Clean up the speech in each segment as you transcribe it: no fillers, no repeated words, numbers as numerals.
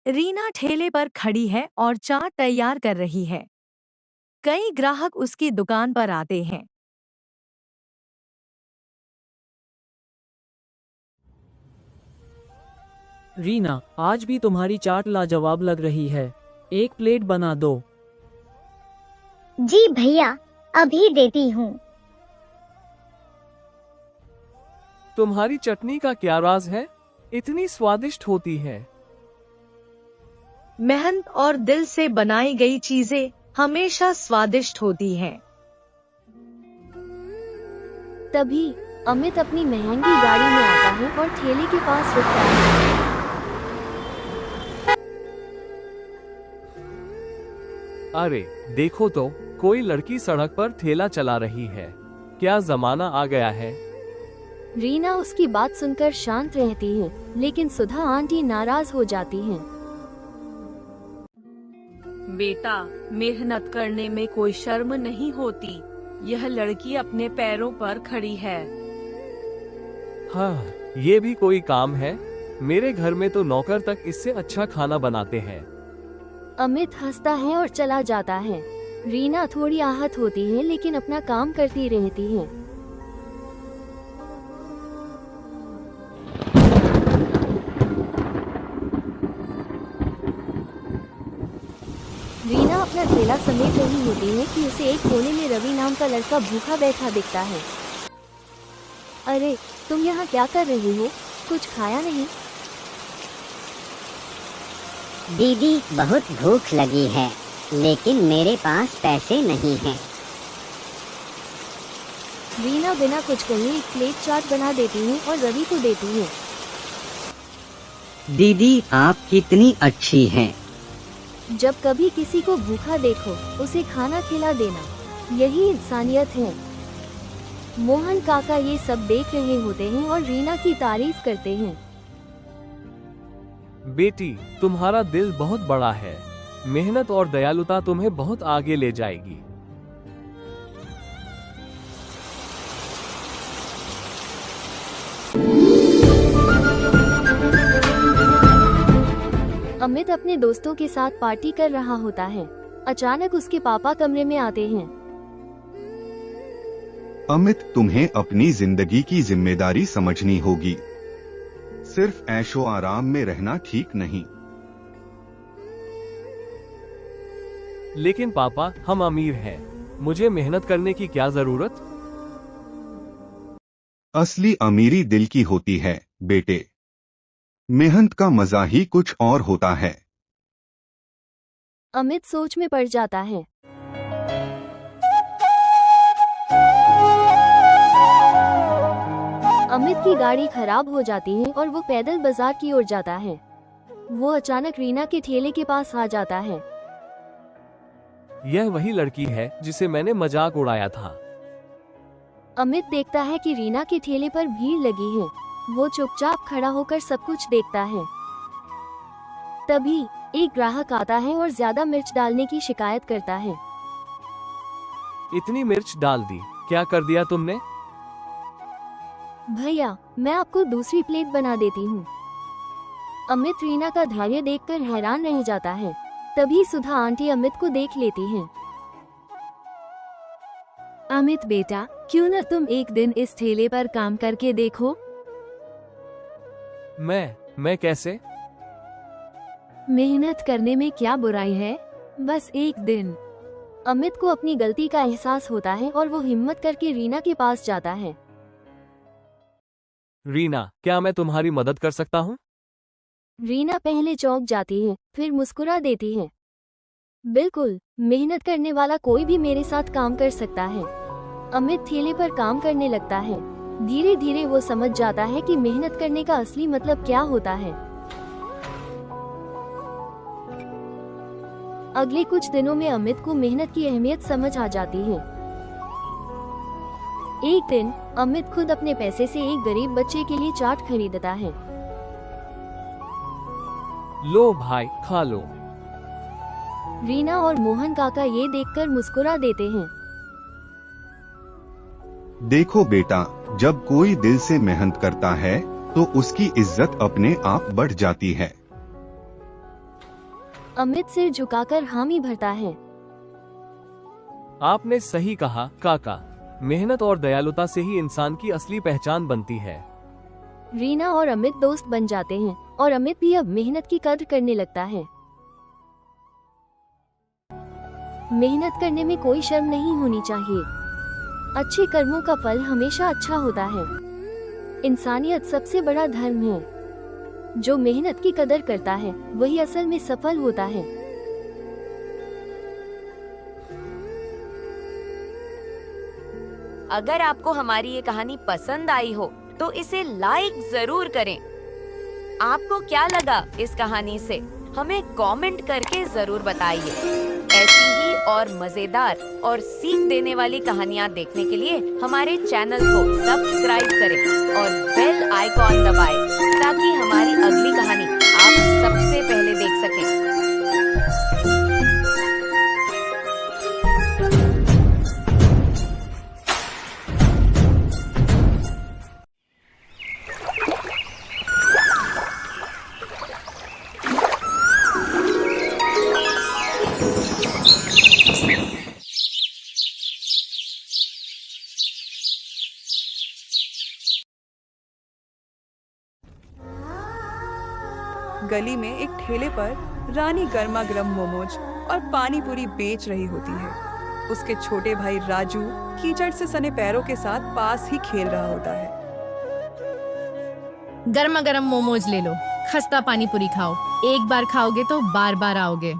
रीना ठेले पर खड़ी है और चाट तैयार कर रही है। कई ग्राहक उसकी दुकान पर आते हैं। रीना, आज भी तुम्हारी चाट लाजवाब लग रही है। एक प्लेट बना दो। जी भैया, अभी देती हूँ। तुम्हारी चटनी का क्या राज है? इतनी स्वादिष्ट होती है। मेहनत और दिल से बनाई गई चीजें हमेशा स्वादिष्ट होती हैं। तभी अमित अपनी महंगी गाड़ी में आता है और ठेले के पास रुकता है। अरे देखो तो, कोई लड़की सड़क पर ठेला चला रही है। क्या जमाना आ गया है। रीना उसकी बात सुनकर शांत रहती है, लेकिन सुधा आंटी नाराज हो जाती हैं। बेटा, मेहनत करने में कोई शर्म नहीं होती। यह लड़की अपने पैरों पर खड़ी है। हाँ, ये भी कोई काम है। मेरे घर में तो नौकर तक इससे अच्छा खाना बनाते हैं। अमित हंसता है और चला जाता है। रीना थोड़ी आहत होती है, लेकिन अपना काम करती रहती है। रीना अपना ठेला समेट रही होती है कि उसे एक कोने में रवि नाम का लड़का भूखा बैठा दिखता है। अरे, तुम यहाँ क्या कर रही हो? कुछ खाया नहीं? दीदी, बहुत भूख लगी है, लेकिन मेरे पास पैसे नहीं हैं। रीना बिना कुछ कहे एक प्लेट चाट बना देती है और रवि को देती है। दीदी, आप कितनी अच्छी हैं। जब कभी किसी को भूखा देखो, उसे खाना खिला देना, यही इंसानियत है। मोहन काका ये सब देख रहे होते हैं और रीना की तारीफ करते हैं। बेटी, तुम्हारा दिल बहुत बड़ा है। मेहनत और दयालुता तुम्हें बहुत आगे ले जाएगी। अमित अपने दोस्तों के साथ पार्टी कर रहा होता है। अचानक उसके पापा कमरे में आते हैं। अमित, तुम्हें अपनी जिंदगी की जिम्मेदारी समझनी होगी। सिर्फ ऐशो आराम में रहना ठीक नहीं। लेकिन पापा, हम अमीर हैं। मुझे मेहनत करने की क्या जरूरत? असली अमीरी दिल की होती है बेटे। मेहनत का मजा ही कुछ और होता है। अमित सोच में पड़ जाता है। अमित की गाड़ी खराब हो जाती है और वो पैदल बाजार की ओर जाता है। वो अचानक रीना के ठेले के पास आ जाता है। यह वही लड़की है जिसे मैंने मजाक उड़ाया था। अमित देखता है कि रीना के ठेले पर भीड़ लगी है। वो चुपचाप खड़ा होकर सब कुछ देखता है। तभी एक ग्राहक आता है और ज्यादा मिर्च डालने की शिकायत करता है। इतनी मिर्च डाल दी, क्या कर दिया तुमने? भैया, मैं आपको दूसरी प्लेट बना देती हूँ। अमित रीना का धैर्य देखकर हैरान रह जाता है। तभी सुधा आंटी अमित को देख लेती हैं। अमित बेटा, क्यों न तुम एक दिन इस ठेले पर काम करके देखो? मैं कैसे? मेहनत करने में क्या बुराई है? बस एक दिन। अमित को अपनी गलती का एहसास होता है और वो हिम्मत करके रीना के पास जाता है। रीना, क्या मैं तुम्हारी मदद कर सकता हूँ? रीना पहले चौंक जाती है, फिर मुस्कुरा देती है। बिल्कुल, मेहनत करने वाला कोई भी मेरे साथ काम कर सकता है। अमित ठेले पर काम करने लगता है। धीरे धीरे वो समझ जाता है कि मेहनत करने का असली मतलब क्या होता है। अगले कुछ दिनों में अमित को मेहनत की अहमियत समझ आ जाती है। एक दिन अमित खुद अपने पैसे से एक गरीब बच्चे के लिए चाट खरीदता है। लो भाई, खा लो। रीना और मोहन काका ये देखकर मुस्कुरा देते हैं। देखो बेटा, जब कोई दिल से मेहनत करता है तो उसकी इज्जत अपने आप बढ़ जाती है। अमित सिर झुकाकर हामी भरता है। आपने सही कहा काका। मेहनत और दयालुता से ही इंसान की असली पहचान बनती है। रीना और अमित दोस्त बन जाते हैं और अमित भी अब मेहनत की कद्र करने लगता है। मेहनत करने में कोई शर्म नहीं होनी चाहिए। अच्छे कर्मों का फल हमेशा अच्छा होता है। इंसानियत सबसे बड़ा धर्म है। जो मेहनत की कदर करता है वही असल में सफल होता है। अगर आपको हमारी ये कहानी पसंद आई हो तो इसे लाइक जरूर करें। आपको क्या लगा इस कहानी से हमें कमेंट करके जरूर बताइए। ऐसी ही और मजेदार और सीख देने वाली कहानियाँ देखने के लिए हमारे चैनल को सब्सक्राइब करें और बेल आइकॉन दबाएं ताकि हमारी अगली कहानी आप सबसे पहले देख सकें। गली में एक ठेले पर रानी गर्मा गर्म मोमोज और पानी पूरी बेच रही होती है। उसके छोटे भाई राजू कीचड़ से सने पैरों के साथ पास ही खेल रहा होता है। गर्मा गर्म मोमोज ले लो, खस्ता पानी पूरी खाओ। एक बार खाओगे तो बार बार आओगे।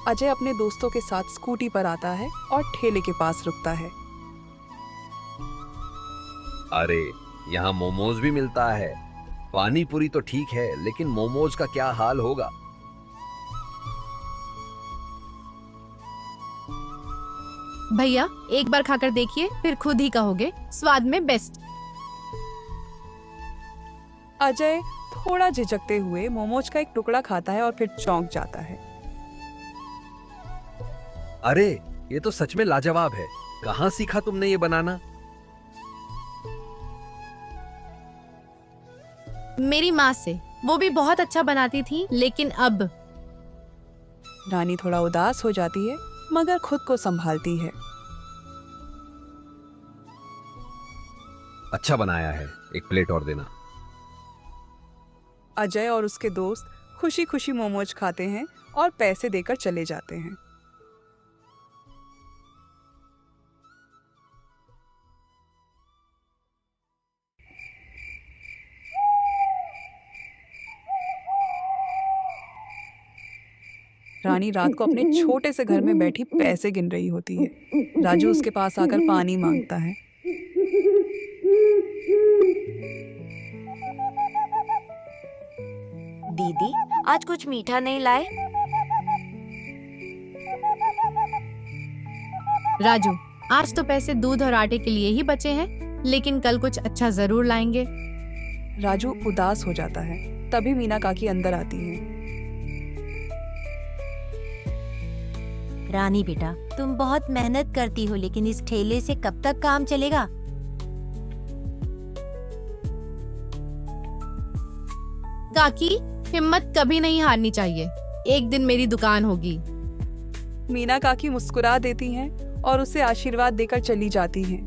अजय अपने दोस्तों के साथ स्कूटी पर आता है और ठेले के पास रुकता है। अरे यहाँ मोमोज भी मिलता है। पानी पूरी तो ठीक है, लेकिन मोमोज का क्या हाल होगा। भैया एक बार खाकर देखिए, फिर खुद ही कहोगे स्वाद में बेस्ट। अजय थोड़ा झिझकते हुए मोमोज का एक टुकड़ा खाता है और फिर चौंक जाता है। अरे ये तो सच में लाजवाब है। कहाँ सीखा तुमने ये बनाना? मेरी माँ से। वो भी बहुत अच्छा बनाती थी, लेकिन अब। रानी थोड़ा उदास हो जाती है मगर खुद को संभालती है। अच्छा बनाया है, एक प्लेट और देना। अजय और उसके दोस्त खुशी खुशी मोमोज खाते हैं और पैसे देकर चले जाते हैं। रानी रात को अपने छोटे से घर में बैठी पैसे गिन रही होती है। राजू उसके पास आकर पानी मांगता है। दीदी आज कुछ मीठा नहीं लाए? राजू आज तो पैसे दूध और आटे के लिए ही बचे हैं, लेकिन कल कुछ अच्छा जरूर लाएंगे। राजू उदास हो जाता है। तभी मीना काकी अंदर आती है। रानी बेटा, तुम बहुत मेहनत करती हो, लेकिन इस ठेले से कब तक काम चलेगा? काकी हिम्मत कभी नहीं हारनी चाहिए। एक दिन मेरी दुकान होगी। मीना काकी मुस्कुरा देती हैं और उसे आशीर्वाद देकर चली जाती हैं।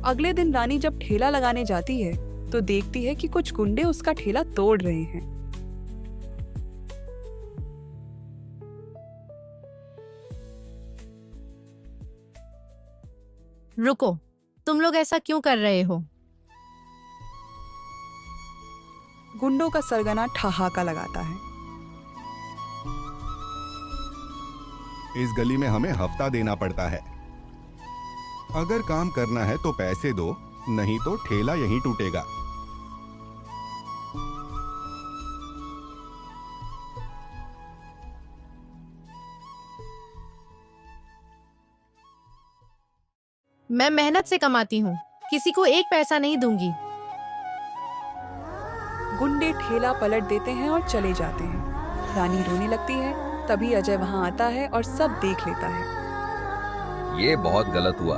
अगले दिन रानी जब ठेला लगाने जाती है तो देखती है कि कुछ गुंडे उसका ठेला तोड़ रहे हैं। रुको, तुम लोग ऐसा क्यों कर रहे हो? गुंडों का सरगना ठहाका लगाता है। इस गली में हमें हफ्ता देना पड़ता है। अगर काम करना है तो पैसे दो, नहीं तो ठेला यहीं टूटेगा। मैं मेहनत से कमाती हूँ, किसी को एक पैसा नहीं दूंगी। गुंडे ठेला पलट देते हैं और चले जाते हैं। रानी रोने लगती है, तभी अजय वहाँ आता है और सब देख लेता है। ये बहुत गलत हुआ।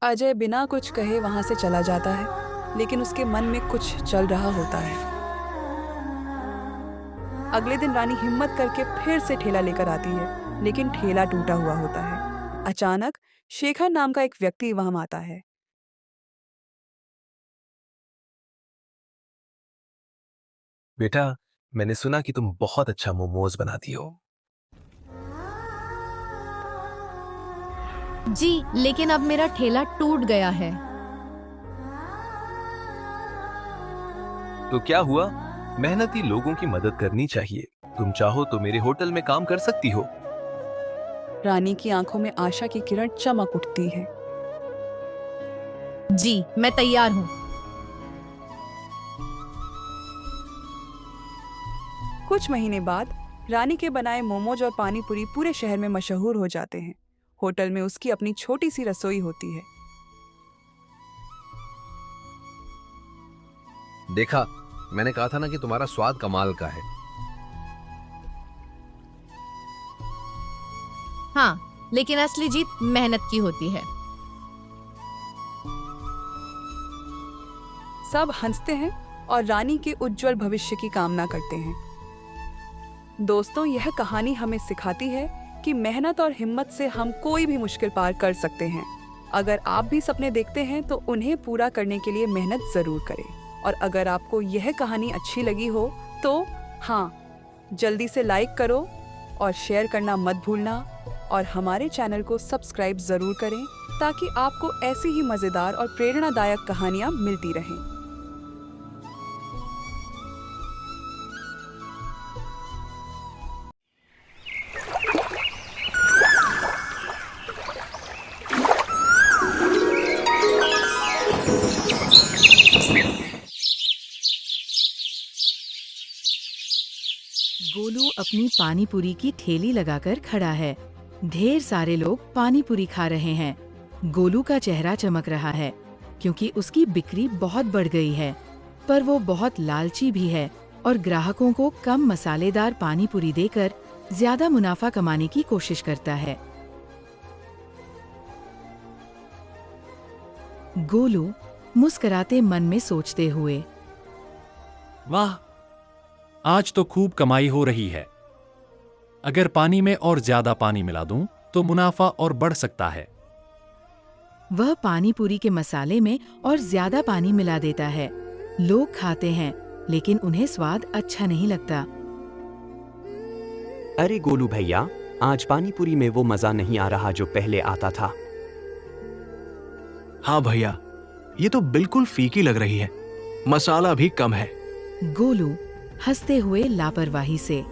अजय बिना कुछ कहे वहाँ से चला जाता है, लेकिन उसके मन में कुछ चल रहा होता है। अगले दिन रानी हिम्मत करके फिर से ठेला लेकर आती है, लेकिन ठेला टूटा हुआ होता है। अचानक शेखर नाम का एक व्यक्ति वहां आता है। बेटा, मैंने सुना कि तुम बहुत अच्छा मोमोज बनाती हो। जी, लेकिन अब मेरा ठेला टूट गया है। तो क्या हुआ? मेहनती लोगों की मदद करनी चाहिए। तुम चाहो तो मेरे होटल में काम कर सकती हो। रानी की आंखों में आशा की किरण चमक उठती है। जी, मैं तैयार हूँ। कुछ महीने बाद रानी के बनाए मोमोज और पानी पूरी पूरे शहर में मशहूर हो जाते हैं। होटल में उसकी अपनी छोटी सी रसोई होती है। देखा, मैंने कहा था ना कि तुम्हारा स्वाद कमाल का है। हाँ, लेकिन असली जीत मेहनत की होती है। सब हंसते हैं और रानी के उज्जवल भविष्य की कामना करते हैं। दोस्तों, यह कहानी हमें सिखाती है कि मेहनत और हिम्मत से हम कोई भी मुश्किल पार कर सकते हैं। अगर आप भी सपने देखते हैं तो उन्हें पूरा करने के लिए मेहनत जरूर करें। और अगर आपको यह कहानी अच्छी लगी हो तो हाँ, जल्दी से लाइक करो और शेयर करना मत भूलना, और हमारे चैनल को सब्सक्राइब जरूर करें ताकि आपको ऐसी ही मजेदार और प्रेरणादायक कहानियां मिलती रहें। गोलू अपनी पानी पूरी की ठेली लगाकर खड़ा है। ढेर सारे लोग पानी पूरी खा रहे हैं। गोलू का चेहरा चमक रहा है क्योंकि उसकी बिक्री बहुत बढ़ गई है, पर वो बहुत लालची भी है और ग्राहकों को कम मसालेदार पानी पूरी देकर ज्यादा मुनाफा कमाने की कोशिश करता है। गोलू मुस्कुराते मन में सोचते हुए, वाह, आज तो खूब कमाई हो रही है। अगर पानी में और ज्यादा पानी मिला दूं तो मुनाफा और बढ़ सकता है। वह पानी पूरी के मसाले में और ज्यादा पानी मिला देता है। लोग खाते हैं लेकिन उन्हें स्वाद अच्छा नहीं लगता। अरे गोलू भैया, आज पानी पूरी में वो मजा नहीं आ रहा जो पहले आता था। हाँ भैया, ये तो बिल्कुल फीकी लग रही है, मसाला भी कम है। गोलू हंसते हुए लापरवाही से,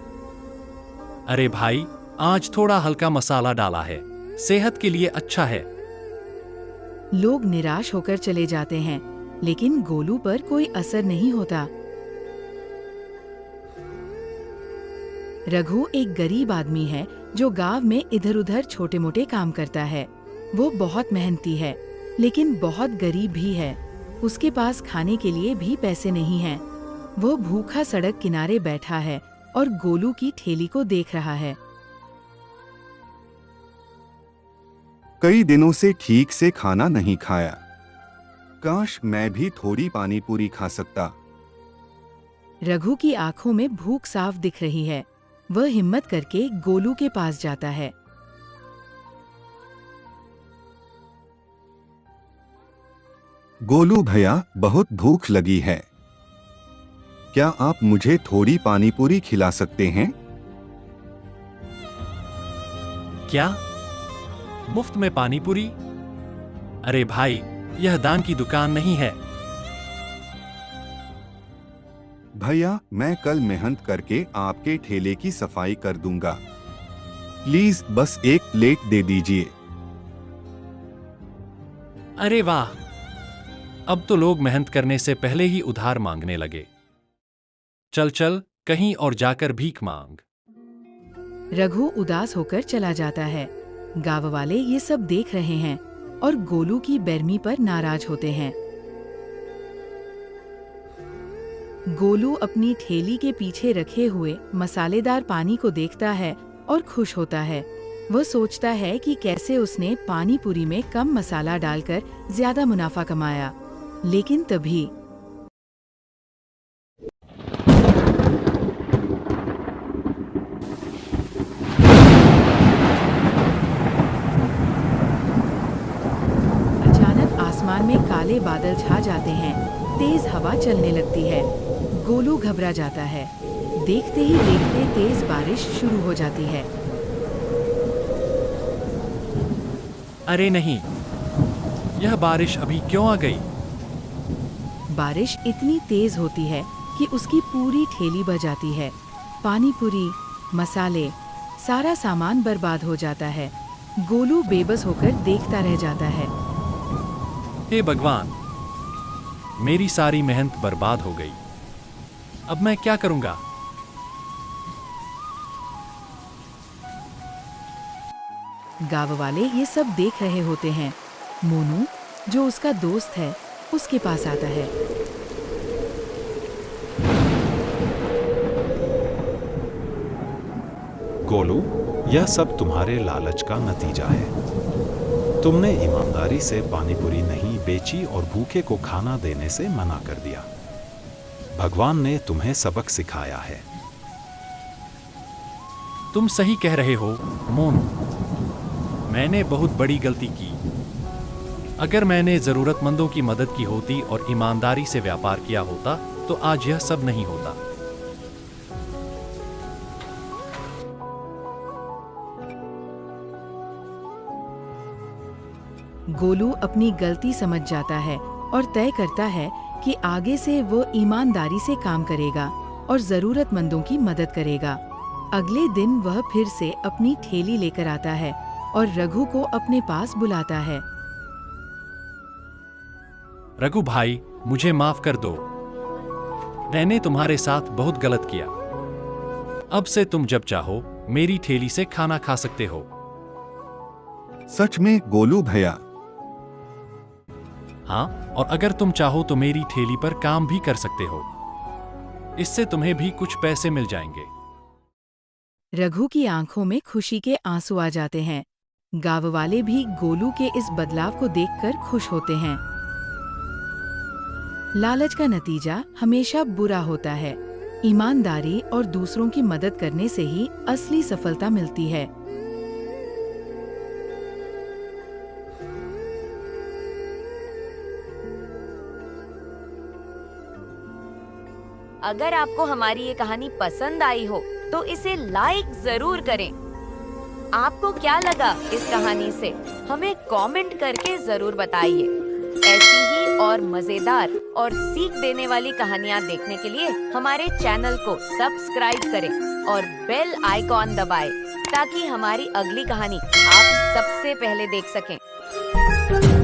अरे भाई, आज थोड़ा हल्का मसाला डाला है, सेहत के लिए अच्छा है। लोग निराश होकर चले जाते हैं, लेकिन गोलू पर कोई असर नहीं होता। रघु एक गरीब आदमी है जो गांव में इधर-उधर छोटे-मोटे काम करता है। वो बहुत मेहनती है, लेकिन बहुत गरीब भी है। उसके पास खाने के लिए भी पैसे नहीं हैं। वो भूखा सड़क किनारे बैठा है और गोलू की ठेली को देख रहा है। कई दिनों से ठीक से खाना नहीं खाया। काश मैं भी थोड़ी पानी पूरी खा सकता। रघु की आंखों में भूख साफ दिख रही है। वह हिम्मत करके गोलू के पास जाता है। गोलू भैया, बहुत भूख लगी है। क्या आप मुझे थोड़ी पानी पूरी खिला सकते हैं? क्या? मुफ्त में पानी पूरी? अरे भाई, यह दान की दुकान नहीं है। भैया, मैं कल मेहनत करके आपके ठेले की सफाई कर दूंगा। प्लीज बस एक प्लेट दे दीजिए। अरे वाह, अब तो लोग मेहनत करने से पहले ही उधार मांगने लगे। चल चल, कहीं और जाकर भीख मांग। रघु उदास होकर चला जाता है। गांव वाले ये सब देख रहे हैं और गोलू की बेरमी पर नाराज होते हैं। गोलू अपनी ठेली के पीछे रखे हुए मसालेदार पानी को देखता है और खुश होता है। वह सोचता है कि कैसे उसने पानी पूरी में कम मसाला डालकर ज्यादा मुनाफा कमाया। लेकिन तभी अचानक आसमान में काले बादल छा जाते हैं। तेज हवा चलने लगती है। गोलू घबरा जाता है। देखते ही देखते तेज बारिश शुरू हो जाती है। अरे नहीं, यह बारिश अभी क्यों आ गई? बारिश इतनी तेज होती है कि उसकी पूरी ठेली बह जाती है। पानी पूरी, मसाले, सारा सामान बर्बाद हो जाता है। गोलू बेबस होकर देखता रह जाता है। हे भगवान, मेरी सारी मेहनत बर्बाद हो गई। अब मैं क्या करूंगा? गांव वाले ये सब देख रहे होते हैं। मोनू, जो उसका दोस्त है, उसके पास आता है। गोलू, यह सब तुम्हारे लालच का नतीजा है। तुमने ईमानदारी से पानीपुरी नहीं बेची और भूखे को खाना देने से मना कर दिया। भगवान ने तुम्हें सबक सिखाया है। तुम सही कह रहे हो मोनू, मैंने बहुत बड़ी गलती की। अगर मैंने जरूरतमंदों की मदद की होती और ईमानदारी से व्यापार किया होता तो आज यह सब नहीं होता। गोलू अपनी गलती समझ जाता है और तय करता है कि आगे से वो ईमानदारी से काम करेगा और जरूरतमंदों की मदद करेगा। अगले दिन वह फिर से अपनी ठेली लेकर आता है और रघु को अपने पास बुलाता है। रघु भाई, मुझे माफ कर दो। मैंने तुम्हारे साथ बहुत गलत किया। अब से तुम जब चाहो मेरी ठेली से खाना खा सकते हो। सच में गोलू भैया? हाँ, और अगर तुम चाहो तो मेरी ठेली पर काम भी कर सकते हो। इससे तुम्हें भी कुछ पैसे मिल जाएंगे। रघु की आंखों में खुशी के आंसू आ जाते हैं। गांव वाले भी गोलू के इस बदलाव को देखकर खुश होते हैं। लालच का नतीजा हमेशा बुरा होता है। ईमानदारी और दूसरों की मदद करने से ही असली सफलता मिलती है। अगर आपको हमारी ये कहानी पसंद आई हो तो इसे लाइक जरूर करें। आपको क्या लगा इस कहानी से? हमें कमेंट करके जरूर बताइए। ऐसी ही और मजेदार और सीख देने वाली कहानियाँ देखने के लिए हमारे चैनल को सब्सक्राइब करें और बेल आइकॉन दबाएं ताकि हमारी अगली कहानी आप सबसे पहले देख सकें।